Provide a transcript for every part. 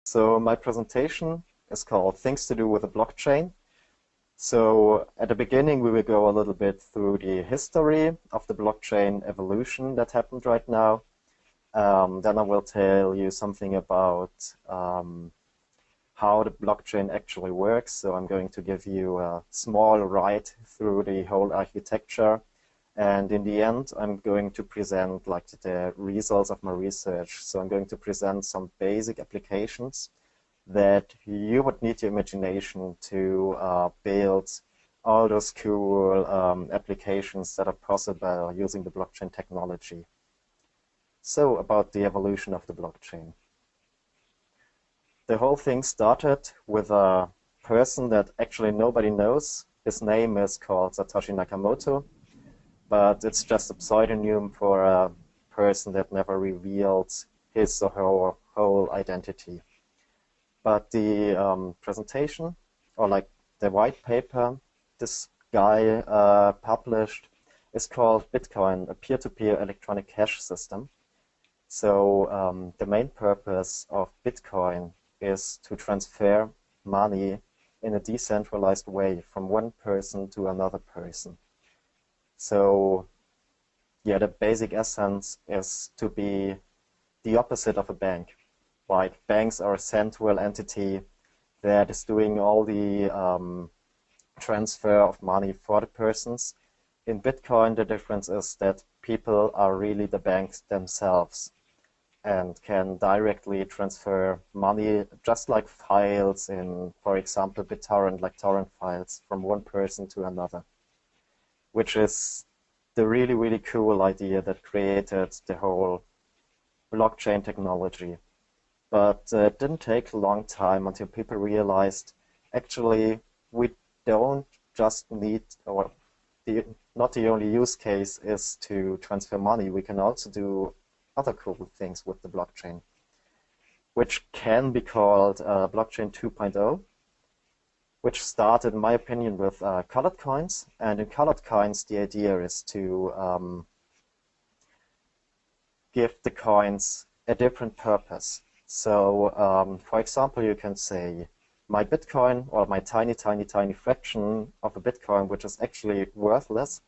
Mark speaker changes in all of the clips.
Speaker 1: So my presentation is called Things to Do with a Blockchain. So at the beginning, we will go a little bit through the history of the blockchain evolution that happened right now. Then I will tell you something about how the blockchain actually works. So I'm going to give you a small ride through the whole architecture. And in the end, I'm going to present like the results of my research. So I'm going to present some basic applications that you would need your imagination to build all those cool applications that are possible using the blockchain technology. So about the evolution of the blockchain. The whole thing started with a person that actually nobody knows. His name is called Satoshi Nakamoto, but it's just a pseudonym for a person that never revealed his or her whole identity. But the presentation, or like the white paper this guy published, is called Bitcoin, a peer-to-peer electronic cash system. So the main purpose of Bitcoin is to transfer money in a decentralized way from one person to another person. So yeah, the basic essence is to be the opposite of a bank. Like banks are a central entity that is doing all the transfer of money for the persons. In Bitcoin, the difference is that people are really the banks themselves and can directly transfer money, just like files in, for example, BitTorrent, like torrent files, from one person to another, which is the really, really cool idea that created the whole blockchain technology. But it didn't take a long time until people realized, actually, we don't just need, or not the only use case is to transfer money. We can also do other cool things with the blockchain, which can be called blockchain 2.0, which started, in my opinion, with colored coins. And in colored coins, the idea is to give the coins a different purpose. So, for example, you can say, my Bitcoin, or my tiny, tiny, tiny fraction of a Bitcoin, which is actually worthless,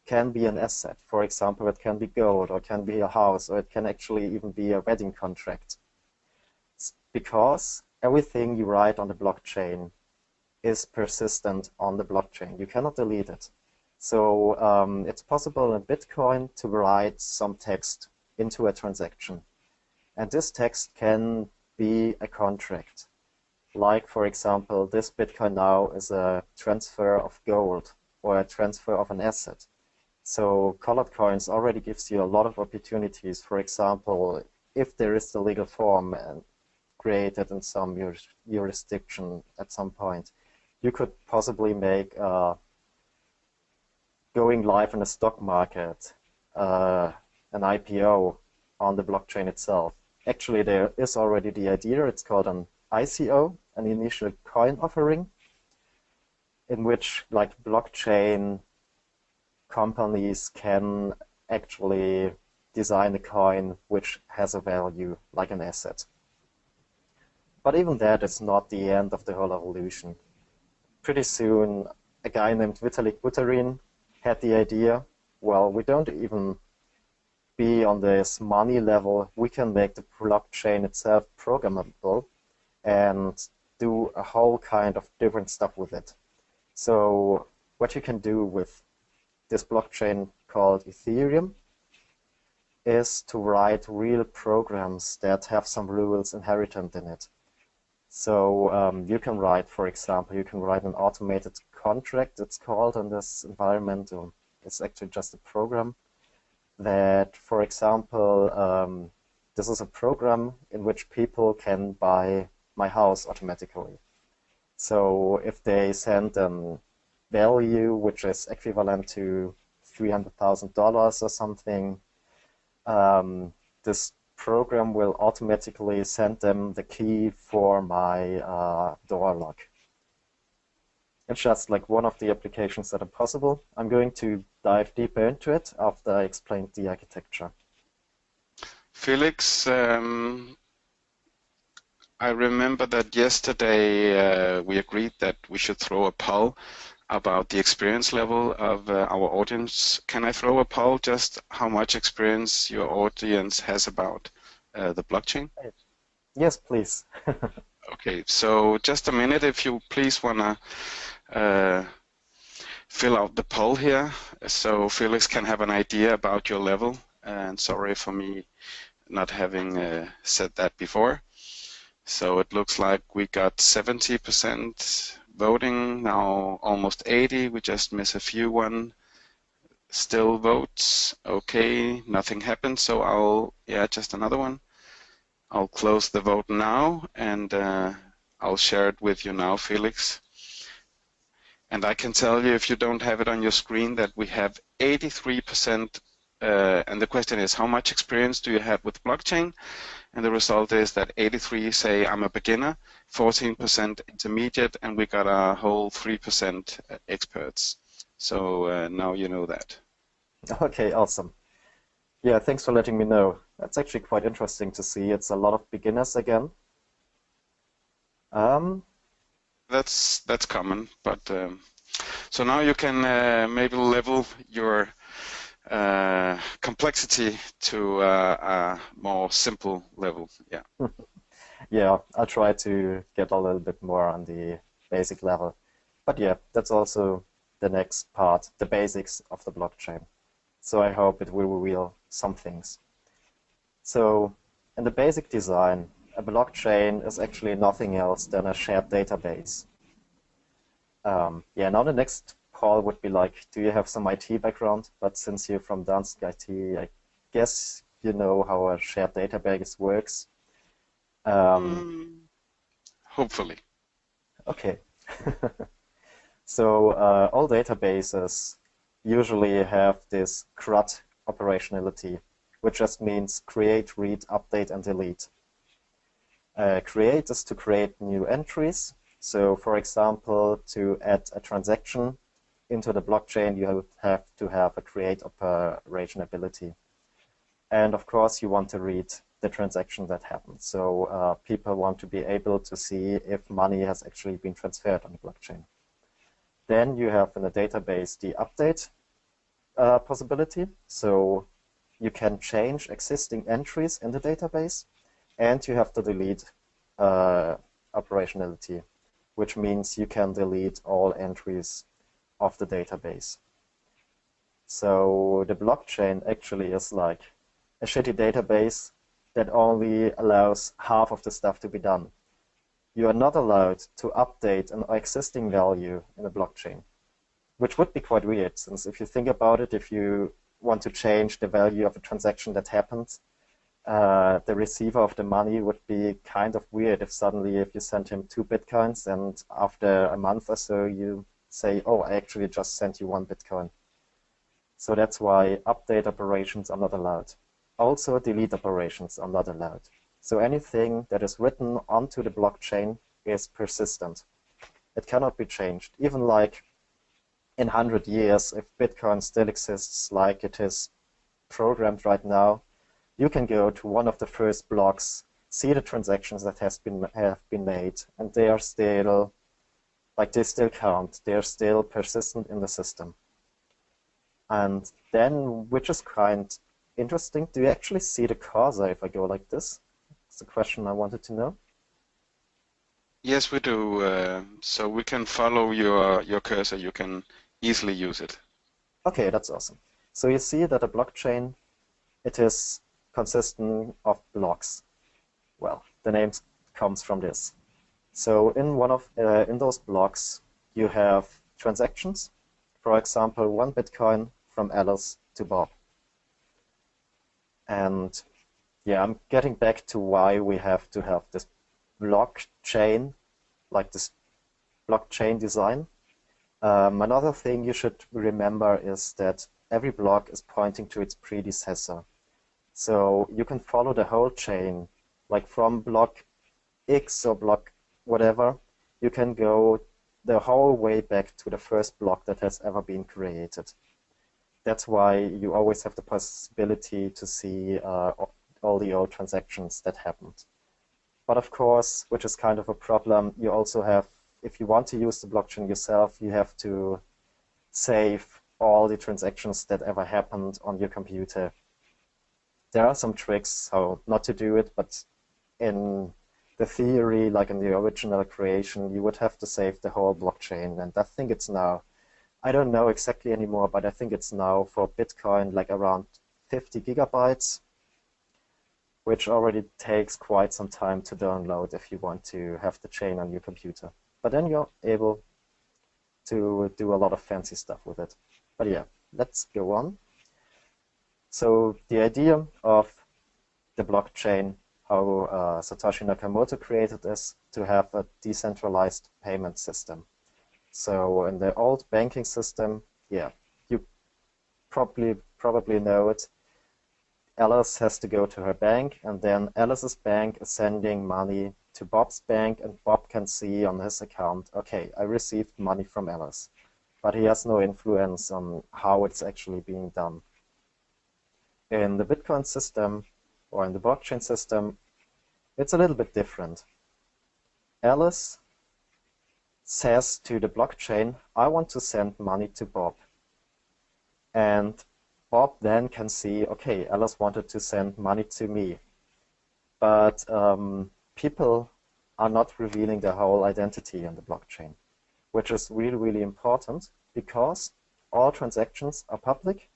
Speaker 1: can be an asset. For example, it can be gold, or it can be a house, or it can actually even be a wedding contract. Because everything you write on the blockchain is persistent on the blockchain. You cannot delete it. So it's possible in Bitcoin to write some text into a transaction. And this text can be a contract. Like, for example, this Bitcoin now is a transfer of gold or a transfer of an asset. So colored coins already gives you a lot of opportunities. For example, if there is the legal form and created in some jurisdiction at some point, you could possibly make going live in a stock market, an IPO on the blockchain itself. Actually, there is already the idea. It's called an ICO, an initial coin offering, in which like blockchain companies can actually design a coin which has a value, like an asset. But even that is not the end of the whole evolution. Pretty soon, a guy named Vitalik Buterin had the idea, well, we don't even be on this money level. We can make the blockchain itself programmable and do a whole kind of different stuff with it. So what you can do with this blockchain called Ethereum is to write real programs that have some rules inherent in it. So you can write, for example, you can write an automated contract, it's called in this environment. It's actually just a program that, for example, this is a program in which people can buy my house automatically. So if they send a value which is equivalent to $300,000 or something, this program will automatically send them the key for my door lock. It's just like one of the applications that are possible. I'm going to dive deeper into it after I explained the architecture.
Speaker 2: Felix, I remember that yesterday we agreed that we should throw a poll about the experience level of our audience. Can I throw a poll just how much experience your audience has about the blockchain?
Speaker 1: Yes, please.
Speaker 2: Okay, so just a minute if you please wanna fill out the poll here so Felix can have an idea about your level. And sorry for me not having said that before. So it looks like we got 70% voting, now almost 80. We just miss a few one. Still votes. Okay, nothing happened. So just another one. I'll close the vote now and I'll share it with you now, Felix. And I can tell you, if you don't have it on your screen, that we have 83%. And the question is, how much experience do you have with blockchain? And the result is that 83 say I'm a beginner, 14% intermediate, and we got a whole 3% experts. So now you know that.
Speaker 1: Okay, awesome. Yeah, thanks for letting me know. That's actually quite interesting to see. It's a lot of beginners again.
Speaker 2: That's common, but so now you can maybe level your complexity to a more simple level. Yeah.
Speaker 1: Yeah, I'll try to get a little bit more on the basic level. But yeah, that's also the next part, the basics of the blockchain. So I hope it will reveal some things. So in the basic design, a blockchain is actually nothing else than a shared database. Yeah, now the next call would be like, do you have some IT background? But since you're from DANSK IT, I guess you know how a shared database works.
Speaker 2: Hopefully.
Speaker 1: Okay. So all databases usually have this CRUD operationality, which just means create, read, update, and delete. Create is to create new entries. So for example, to add a transaction into the blockchain, you have to have a create operationality. And of course, you want to read the transaction that happened. So people want to be able to see if money has actually been transferred on the blockchain. Then you have in the database the update possibility. So you can change existing entries in the database, and you have to delete operationality, which means you can delete all entries of the database. So the blockchain actually is like a shitty database that only allows half of the stuff to be done. You are not allowed to update an existing value in a blockchain, which would be quite weird, since if you think about it, if you want to change the value of a transaction that happened, the receiver of the money would be kind of weird if suddenly if you send him 2 Bitcoins and after a month or so you say, oh, I actually just sent you 1 Bitcoin. So that's why update operations are not allowed. Also, delete operations are not allowed. So anything that is written onto the blockchain is persistent. It cannot be changed. Even like in 100 years, if Bitcoin still exists like it is programmed right now, you can go to one of the first blocks, see the transactions that have been made, and they are still, like they still count. They are still persistent in the system. And then, which is kind interesting, do you actually see the cursor if I go like this? That's the question I wanted to know.
Speaker 2: Yes, we do. So we can follow your cursor. You can easily use it.
Speaker 1: Okay, that's awesome. So you see that a blockchain, it is consisting of blocks. Well, the name comes from this. So in those blocks, you have transactions. For example, 1 Bitcoin from Alice to Bob. And yeah, I'm getting back to why we have to have this blockchain, like this blockchain design. Another thing you should remember is that every block is pointing to its predecessor. So you can follow the whole chain, like from block X or block whatever, you can go the whole way back to the first block that has ever been created. That's why you always have the possibility to see all the old transactions that happened. But of course, which is kind of a problem, you also have, if you want to use the blockchain yourself, you have to save all the transactions that ever happened on your computer. There are some tricks how not to do it, but in the theory, like in the original creation, you would have to save the whole blockchain. And I think it's now, I don't know exactly anymore, but I think it's now for Bitcoin like around 50 gigabytes, which already takes quite some time to download if you want to have the chain on your computer. But then you're able to do a lot of fancy stuff with it. But yeah, let's go on. So the idea of the blockchain, how Satoshi Nakamoto created this, to have a decentralized payment system. So in the old banking system, yeah, you probably know it. Alice has to go to her bank, and then Alice's bank is sending money to Bob's bank, and Bob can see on his account, okay, I received money from Alice. But he has no influence on how it's actually being done. In the Bitcoin system, or in the blockchain system, it's a little bit different. Alice says to the blockchain, I want to send money to Bob. And Bob then can see, okay, Alice wanted to send money to me. But people are not revealing their whole identity in the blockchain, which is really, really important because all transactions are public,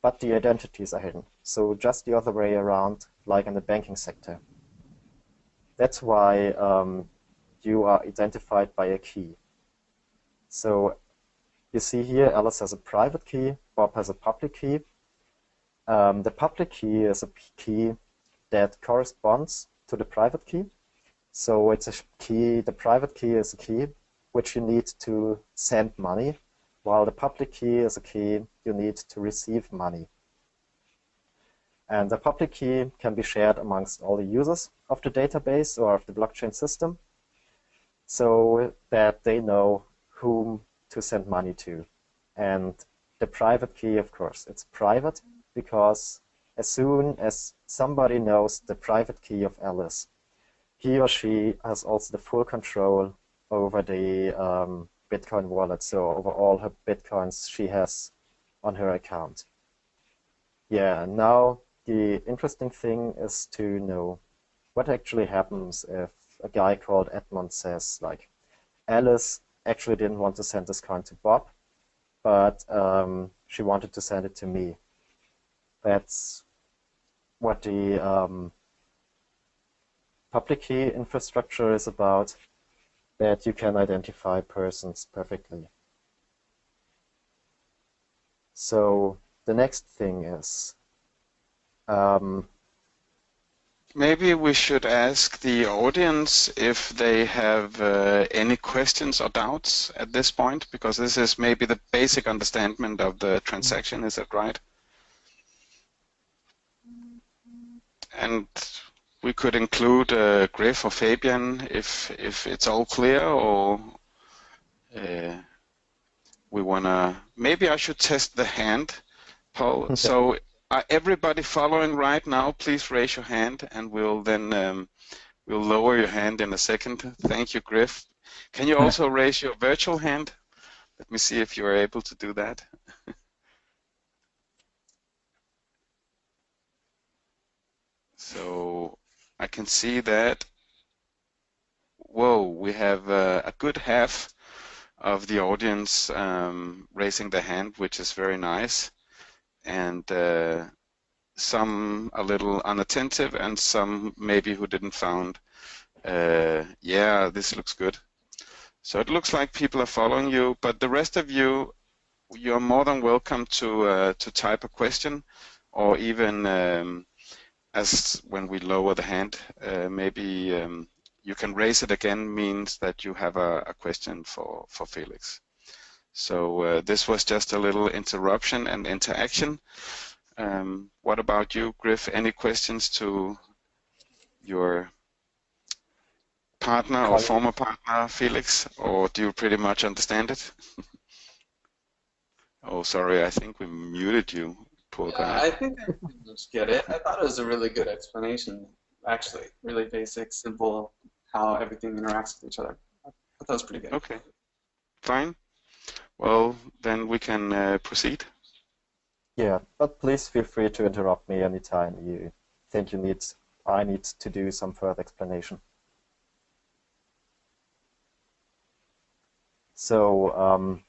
Speaker 1: but the identities are hidden. So just the other way around, like in the banking sector. That's why you are identified by a key. So you see here, Alice has a private key, Bob has a public key. The public key is a key that corresponds to the private key. So it's a key, the private key is a key which you need to send money, while the public key is a key you need to receive money. And the public key can be shared amongst all the users of the database or of the blockchain system, so that they know whom to send money to. And the private key, of course, it's private because as soon as somebody knows the private key of Alice, he or she has also the full control over the Bitcoin wallet, so over all her Bitcoins she has on her account. Yeah, now the interesting thing is to know what actually happens if a guy called Edmund says, like, Alice actually didn't want to send this coin to Bob, but she wanted to send it to me. That's what the public key infrastructure is about, that you can identify persons perfectly. So the next thing is
Speaker 2: maybe we should ask the audience if they have any questions or doubts at this point, because this is maybe the basic understanding of the transaction, is that right? And we could include Griff or Fabian if it's all clear, or we wanna, maybe I should test the hand, Paul.
Speaker 1: okay.
Speaker 2: So everybody following right now, please raise your hand, and we'll then we'll lower your hand in a second. Thank you, Griff. Can you also raise your virtual hand? Let me see if you're able to do that. So I can see that, whoa, we have a good half of the audience raising their hand, which is very nice, and some a little unattentive, and some maybe who didn't found, yeah, this looks good. So it looks like people are following you, but the rest of you, you're more than welcome to type a question, or even as when we lower the hand, maybe you can raise it again, means that you have a question for Felix. So this was just a little interruption and interaction. What about you, Griff? Any questions to your partner or former partner, Felix, or do you pretty much understand it? Oh, sorry, I think we muted you, poor guy.
Speaker 3: I think I pretty much get it. I thought it was a really good explanation. actually. Really basic, simple, how everything interacts with each other. I thought that was pretty good.
Speaker 2: Okay, fine. Well, then we can proceed.
Speaker 1: Yeah, but please feel free to interrupt me anytime you think I need to do some further explanation. So,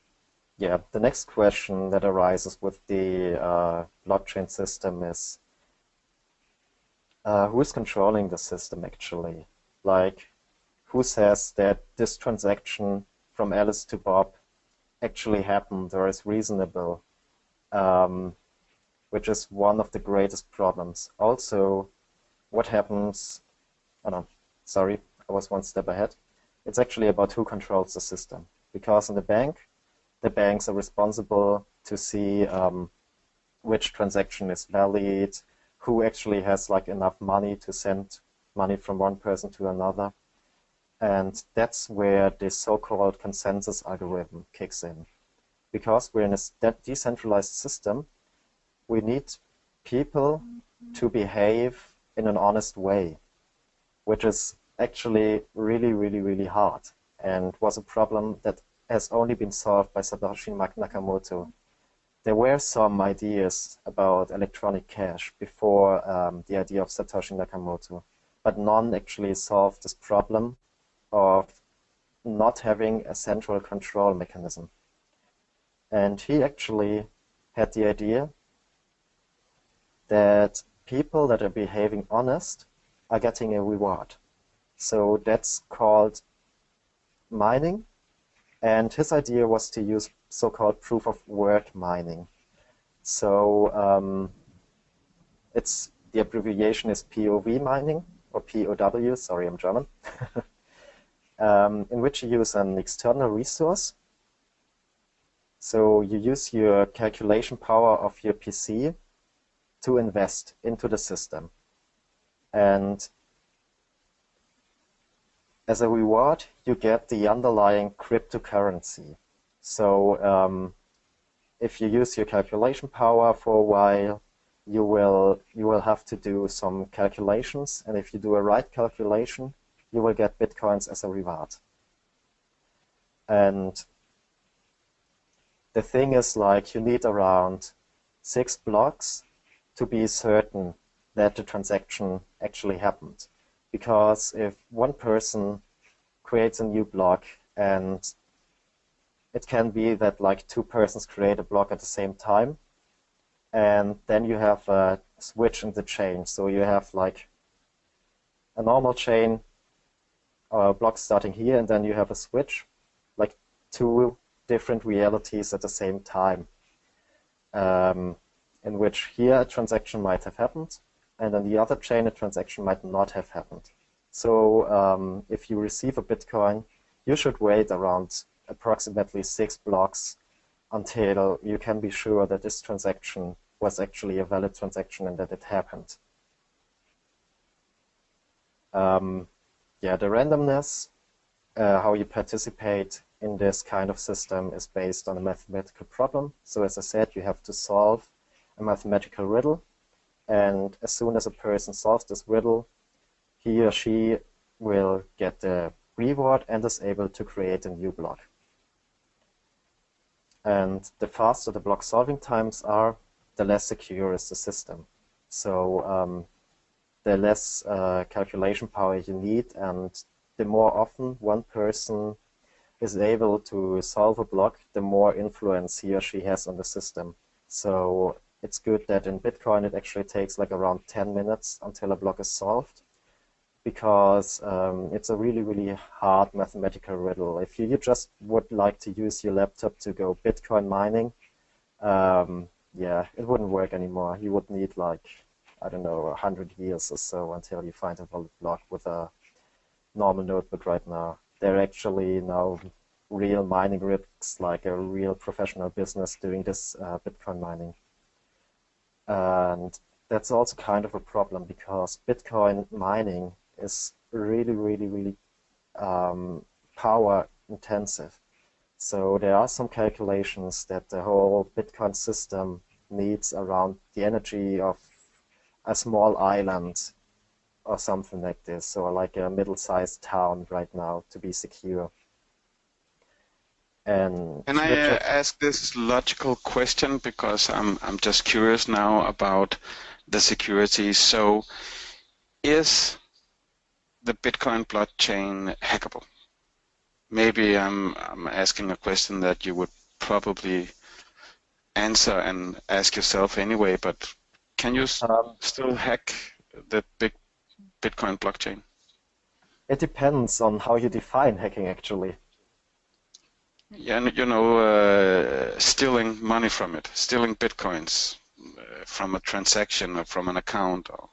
Speaker 1: yeah, the next question that arises with the blockchain system is who is controlling the system actually? Like, who says that this transaction from Alice to Bob actually happened or is reasonable? Which is one of the greatest problems. Also, what happens, oh no, sorry, I was one step ahead. It's actually about who controls the system. Because in the banks are responsible to see which transaction is valid, who actually has like enough money to send money from one person to another. And that's where the so-called consensus algorithm kicks in. Because we're in a decentralized system, we need people to behave in an honest way, which is actually really, really, really hard and was a problem that has only been solved by Satoshi Nakamoto. There were some ideas about electronic cash before the idea of Satoshi Nakamoto, but none actually solved this problem of not having a central control mechanism. And he actually had the idea that people that are behaving honest are getting a reward. So that's called mining. And his idea was to use so-called proof of work mining. So the abbreviation is POV mining, or POW, sorry, I'm German, in which you use an external resource. So you use your calculation power of your PC to invest into the system. And as a reward, you get the underlying cryptocurrency. So if you use your calculation power for a while, you will have to do some calculations, and if you do a right calculation, you will get bitcoins as a reward. And the thing is, like, you need around 6 blocks to be certain that the transaction actually happened. Because if one person creates a new block, and it can be that like 2 persons create a block at the same time, and then you have a switch in the chain. So you have like a normal chain or a block starting here, and then you have a switch, like 2 different realities at the same time, in which here a transaction might have happened, and on the other chain a transaction might not have happened. So if you receive a Bitcoin, you should wait around approximately 6 blocks until you can be sure that this transaction was actually a valid transaction and that it happened. Yeah, the randomness, how you participate in this kind of system is based on a mathematical problem. So as I said, you have to solve a mathematical riddle, and as soon as a person solves this riddle, he or she will get the reward and is able to create a new block. And the faster the block solving times are, the less secure is the system. So the less calculation power you need, and the more often one person is able to solve a block, the more influence he or she has on the system. So it's good that in Bitcoin it actually takes like around 10 minutes until a block is solved, because it's a really, really hard mathematical riddle. If you just would like to use your laptop to go Bitcoin mining, yeah, it wouldn't work anymore. You would need like, I don't know, 100 years or so until you find a valid block with a normal notebook right now. There are actually now real mining rigs, like a real professional business doing this Bitcoin mining. And that's also kind of a problem, because Bitcoin mining is really, really, really power intensive. So there are some calculations that the whole Bitcoin system needs around the energy of a small island or something like this, or like a middle-sized town right now to be secure. And
Speaker 2: can I ask this logical question, because I'm just curious now about the security. So, is the Bitcoin blockchain hackable? Maybe I'm asking a question that you would probably answer and ask yourself anyway, but can you still hack the big Bitcoin blockchain?
Speaker 1: It depends on how you define hacking, actually.
Speaker 2: Yeah, you know, stealing money from it, stealing Bitcoins from a transaction or from an account. Or...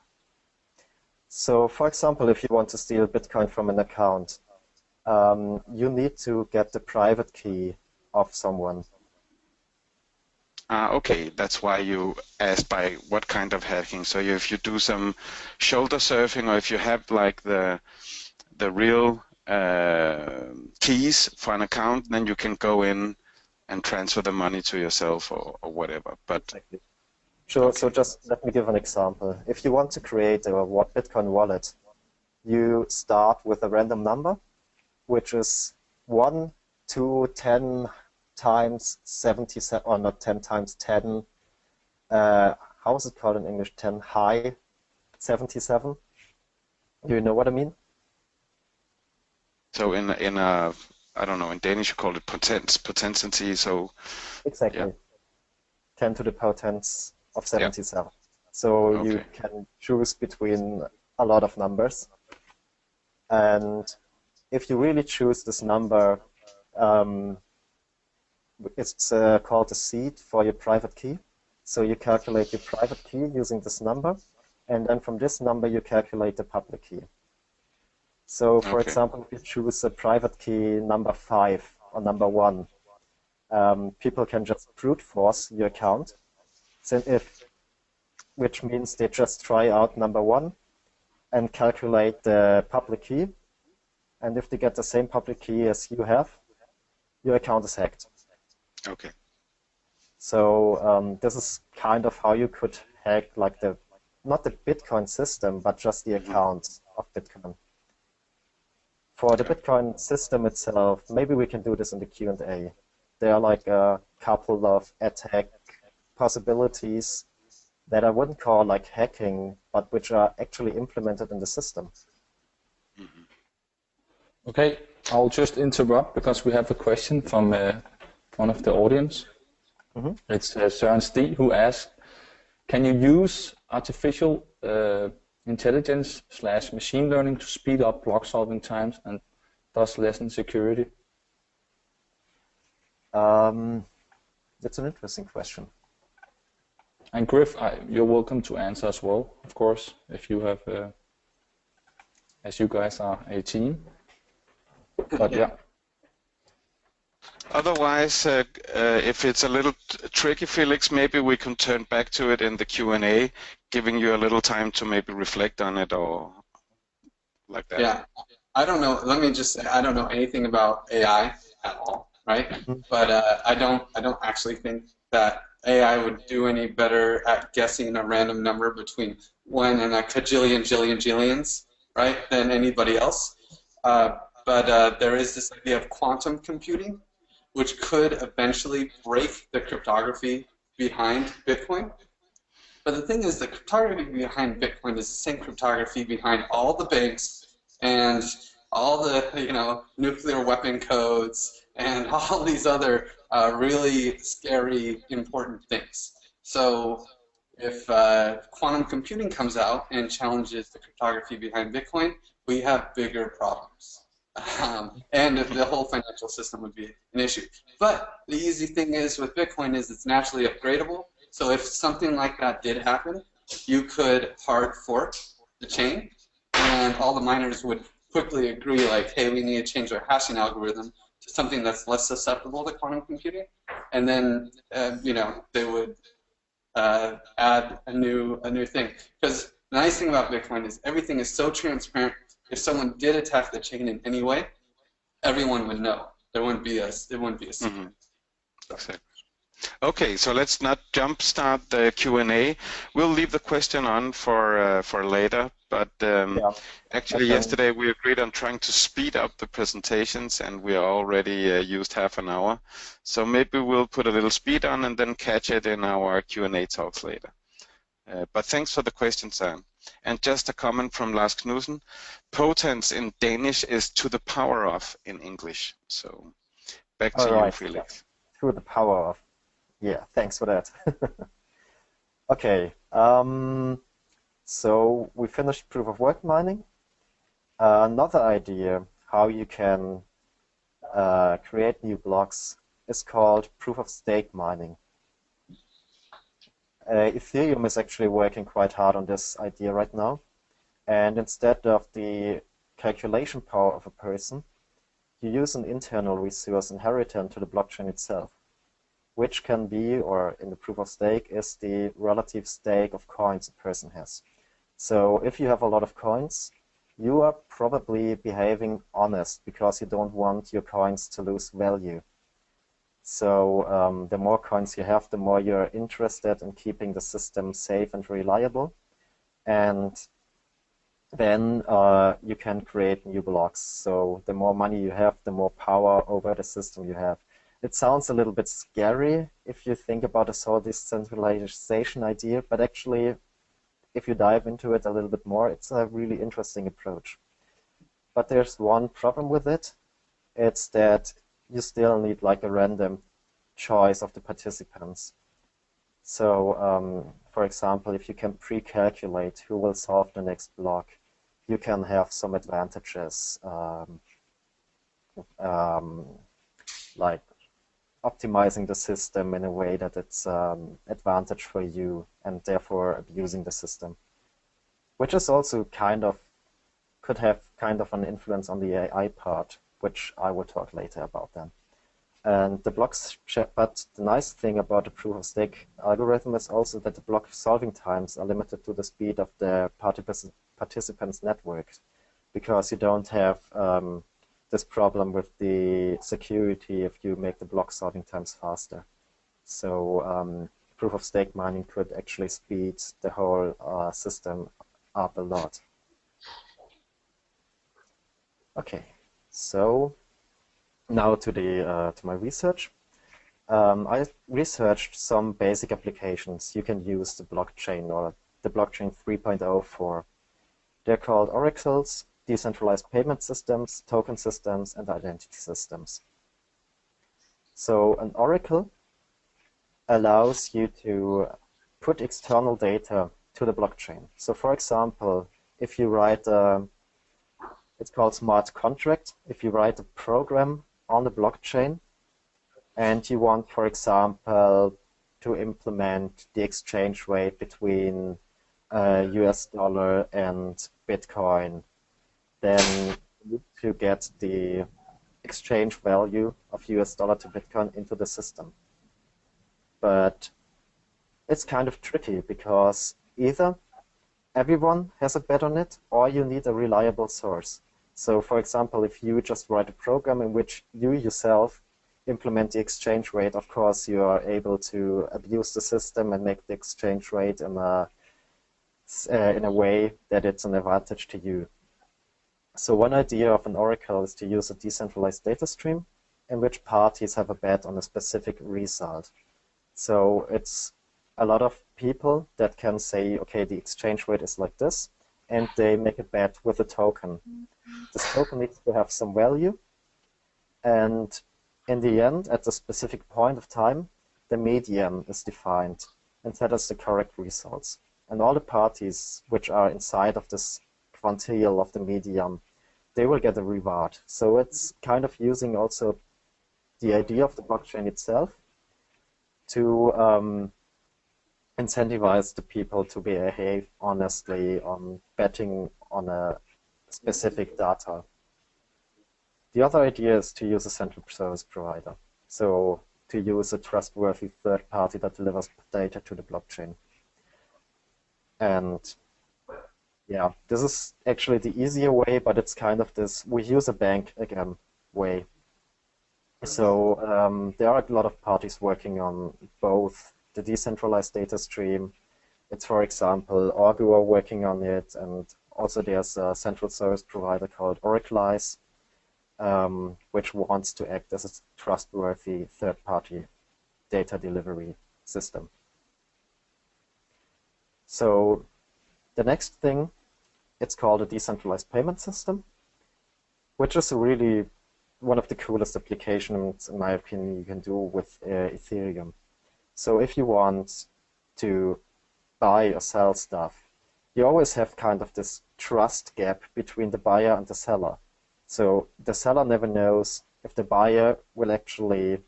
Speaker 1: So, for example, if you want to steal Bitcoin from an account, you need to get the private key of someone.
Speaker 2: Okay, that's why you asked by what kind of hacking. So if you do some shoulder surfing, or if you have like the real keys for an account, then you can go in and transfer the money to yourself or whatever. But
Speaker 1: exactly. Sure. Okay. So just let me give an example. If you want to create a Bitcoin wallet, you start with a random number, which is 1 to 10 times 77, or not 10 times 10. How is it called in English? 10 high 77. Do you know what I mean?
Speaker 2: So in a I don't know, in Danish you call it potentiality. So
Speaker 1: exactly, yeah. 10 to the potens of 77. Yeah. So okay. You can choose between a lot of numbers, and if you really choose this number, it's called a seed for your private key. So you calculate your private key using this number, and then from this number you calculate the public key. So, for example, if you choose a private key number 5 or number 1, people can just brute force your account, which means they just try out number 1 and calculate the public key. And if they get the same public key as you have, your account is hacked.
Speaker 2: Okay.
Speaker 1: So this is kind of how you could hack, like not the Bitcoin system, but just the accounts of Bitcoin. For the Bitcoin system itself, maybe we can do this in the Q&A. There are like a couple of attack possibilities that I wouldn't call like hacking, but which are actually implemented in the system.
Speaker 4: Okay, I'll just interrupt because we have a question from one of the audience. It's Søren Stig who asks, can you use artificial intelligence / machine learning to speed up block solving times and thus lessen security?
Speaker 1: That's an interesting question.
Speaker 4: And Griff, you're welcome to answer as well, of course, if you have, as you guys are a team. But yeah.
Speaker 2: Otherwise, if it's a little tricky, Felix, maybe we can turn back to it in the Q&A, giving you a little time to maybe reflect on it or like that.
Speaker 3: Yeah, I don't know. Let me just say, I don't know anything about AI at all, right? But I don't actually think that AI would do any better at guessing a random number between 1 and a cajillion, jillion, jillions, right, than anybody else. But there is this idea of quantum computing, which could eventually break the cryptography behind Bitcoin. But the thing is, the cryptography behind Bitcoin is the same cryptography behind all the banks and all the nuclear weapon codes and all these other really scary, important things. So if quantum computing comes out and challenges the cryptography behind Bitcoin, we have bigger problems. And the whole financial system would be an issue. But the easy thing is with Bitcoin is it's naturally upgradable. So if something like that did happen, you could hard fork the chain, and all the miners would quickly agree, like, hey, we need to change our hashing algorithm to something that's less susceptible to quantum computing, and then they would add a new thing. Because the nice thing about Bitcoin is everything is so transparent. If someone did attack the chain in any way, everyone would know. There wouldn't be a secret.
Speaker 2: Exactly. Okay, so let's not jumpstart the Q&A. We'll leave the question on for later. But actually, yesterday we agreed on trying to speed up the presentations, and we already used half an hour. So maybe we'll put a little speed on and then catch it in our Q&A talks later. But thanks for the question, Sam. And just a comment from Lars Knudsen. Potence in Danish is to the power of in English. So back to you, Felix.
Speaker 1: To the power of. Yeah, thanks for that. Okay, so we finished proof of work mining. Another idea how you can create new blocks is called proof of stake mining. Ethereum is actually working quite hard on this idea right now. And instead of the calculation power of a person, you use an internal resource inherent to the blockchain itself, which can be, or in the proof of stake, is the relative stake of coins a person has. So if you have a lot of coins, you are probably behaving honest because you don't want your coins to lose value. So the more coins you have, the more you're interested in keeping the system safe and reliable. And then you can create new blocks. So the more money you have, the more power over the system you have. It sounds a little bit scary if you think about this whole decentralization idea, but actually, if you dive into it a little bit more, it's a really interesting approach. But there's one problem with it. It's that you still need like a random choice of the participants. So, for example, if you can pre-calculate who will solve the next block, you can have some advantages, like optimizing the system in a way that it's advantage for you and therefore abusing the system, which is also could have kind of an influence on the AI part, which I will talk later about then. And the blocks, but the nice thing about the proof of stake algorithm is also that the block solving times are limited to the speed of the participants' network, because you don't have this problem with the security if you make the block solving times faster. So proof of stake mining could actually speed the whole system up a lot. Okay, so now to my research. I researched some basic applications you can use the blockchain or the blockchain 3.0 for. They're called oracles, decentralized payment systems, token systems, and identity systems. So an oracle allows you to put external data to the blockchain. So for example, if you write it's called smart contract. If you write a program on the blockchain and you want, for example, to implement the exchange rate between US dollar and Bitcoin, then you need to get the exchange value of US dollar to Bitcoin into the system. But it's kind of tricky because either everyone has a bet on it or you need a reliable source. So for example, if you just write a program in which you yourself implement the exchange rate, of course you are able to abuse the system and make the exchange rate in a way that it's an advantage to you. So one idea of an oracle is to use a decentralized data stream in which parties have a bet on a specific result. So it's a lot of people that can say, okay, the exchange rate is like this, and they make a bet with a token. This token needs to have some value, and in the end, at a specific point of time, the median is defined, and that is the correct results. And all the parties which are inside of this quantile of the median, they will get a reward. So it's kind of using also the idea of the blockchain itself to incentivize the people to behave honestly on betting on a specific data. The other idea is to use a central service provider. So to use a trustworthy third party that delivers data to the blockchain. And yeah, this is actually the easier way, but it's kind of this, we use a bank again way. So there are a lot of parties working on both the decentralized data stream. It's, for example, Argo are working on it, and also there's a central service provider called Oracleize, which wants to act as a trustworthy third-party data delivery system. So the next thing, it's called a decentralized payment system, which is really one of the coolest applications, in my opinion, you can do with Ethereum. So if you want to buy or sell stuff, you always have kind of this trust gap between the buyer and the seller. So the seller never knows if the buyer will actually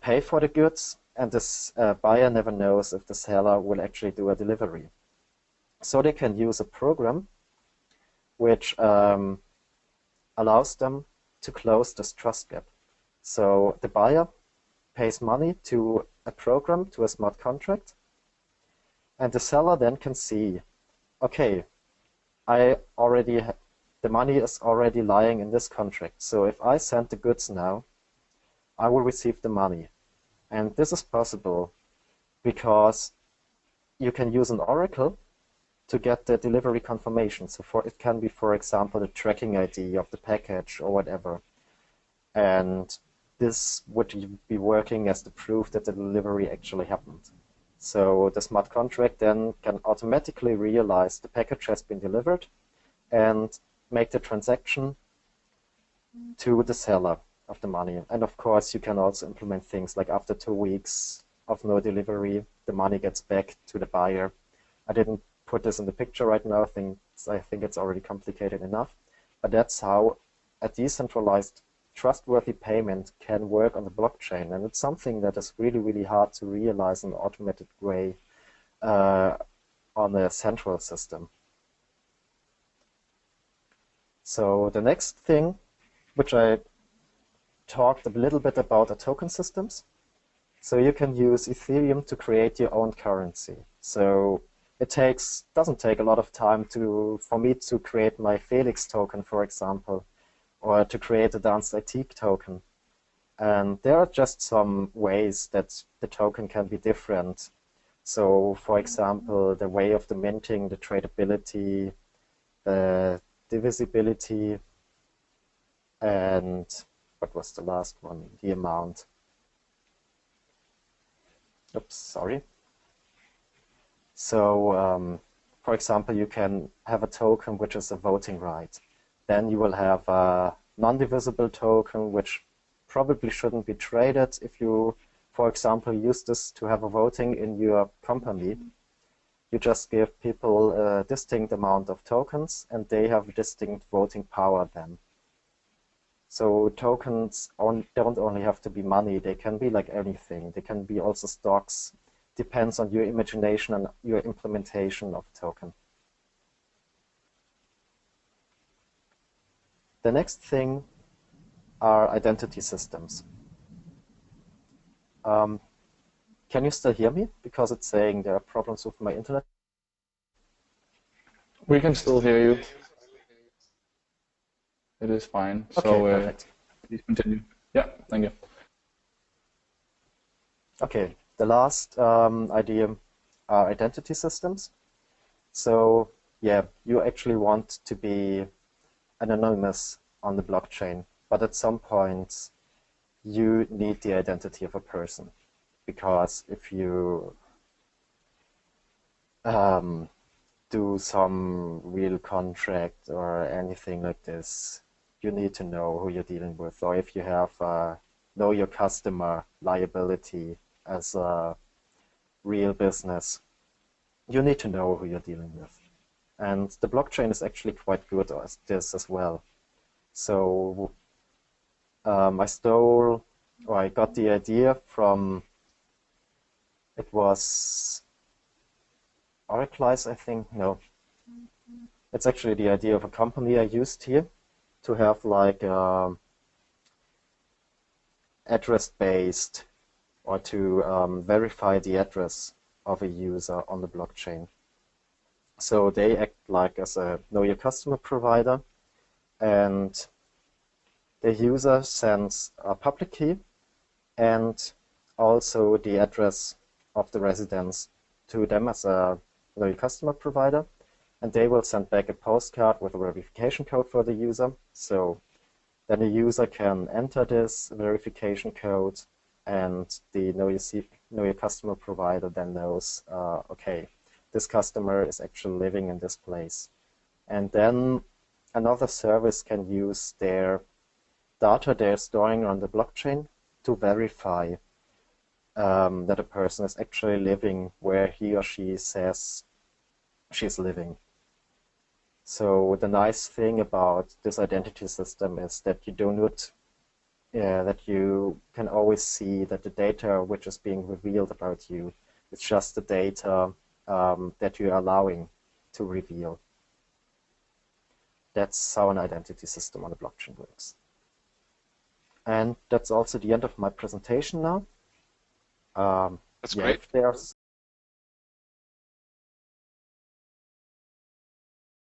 Speaker 1: pay for the goods, and this buyer never knows if the seller will actually do a delivery. So they can use a program which allows them to close this trust gap. So the buyer pays money to a program, to a smart contract, and the seller then can see, okay, the money is already lying in this contract. So if I send the goods now, I will receive the money. And this is possible because you can use an oracle to get the delivery confirmation. So it can be, for example, the tracking ID of the package or whatever. And this would be working as the proof that the delivery actually happened. So the smart contract then can automatically realize the package has been delivered and make the transaction to the seller of the money. And of course, you can also implement things like after 2 weeks of no delivery, the money gets back to the buyer. I didn't put this in the picture right now. I think it's already complicated enough. But that's how a decentralized trustworthy payment can work on the blockchain. And it's something that is really, really hard to realize in an automated way on a central system. So the next thing, which I talked a little bit about, are token systems. So you can use Ethereum to create your own currency. So it doesn't take a lot of time for me to create my Felix token, for example, or to create a DANSK IT token. And there are just some ways that the token can be different. So, for example, the way of the minting, the tradability, the divisibility, and what was the last one? The amount. Oops, sorry. So, for example, you can have a token which is a voting right. Then you will have a non-divisible token, which probably shouldn't be traded. If you, for example, use this to have a voting in your company, you just give people a distinct amount of tokens, and they have distinct voting power then. So tokens don't only have to be money. They can be like anything. They can be also stocks. Depends on your imagination and your implementation of token. The next thing are identity systems. Can you still hear me? Because it's saying there are problems with my internet.
Speaker 4: We can still hear you. It is fine.
Speaker 1: Okay,
Speaker 4: so
Speaker 1: perfect.
Speaker 4: Please continue. Yeah, thank you.
Speaker 1: Okay, the last idea are identity systems. So yeah, you actually want to be anonymous on the blockchain, but at some point you need the identity of a person, because if you do some real contract or anything like this, you need to know who you're dealing with. Or if you have know your customer liability as a real business, you need to know who you're dealing with. And the blockchain is actually quite good at this as well. So I got the idea from, it was Oracleize, I think. No, it's actually the idea of a company I used here to have like address-based, or to verify the address of a user on the blockchain. So they act like as a know your customer provider, and the user sends a public key and also the address of the residence to them as a customer provider, and they will send back a postcard with a verification code for the user. So then the user can enter this verification code, and the know your customer provider then knows, okay, this customer is actually living in this place. And then another service can use their data they're storing on the blockchain to verify that a person is actually living where he or she says she's living. So the nice thing about this identity system is that you do not, that you can always see that the data which is being revealed about you is just the data that you're allowing to reveal. That's how an identity system on a blockchain works. And that's also the end of my presentation now.
Speaker 2: That's great.
Speaker 1: If there's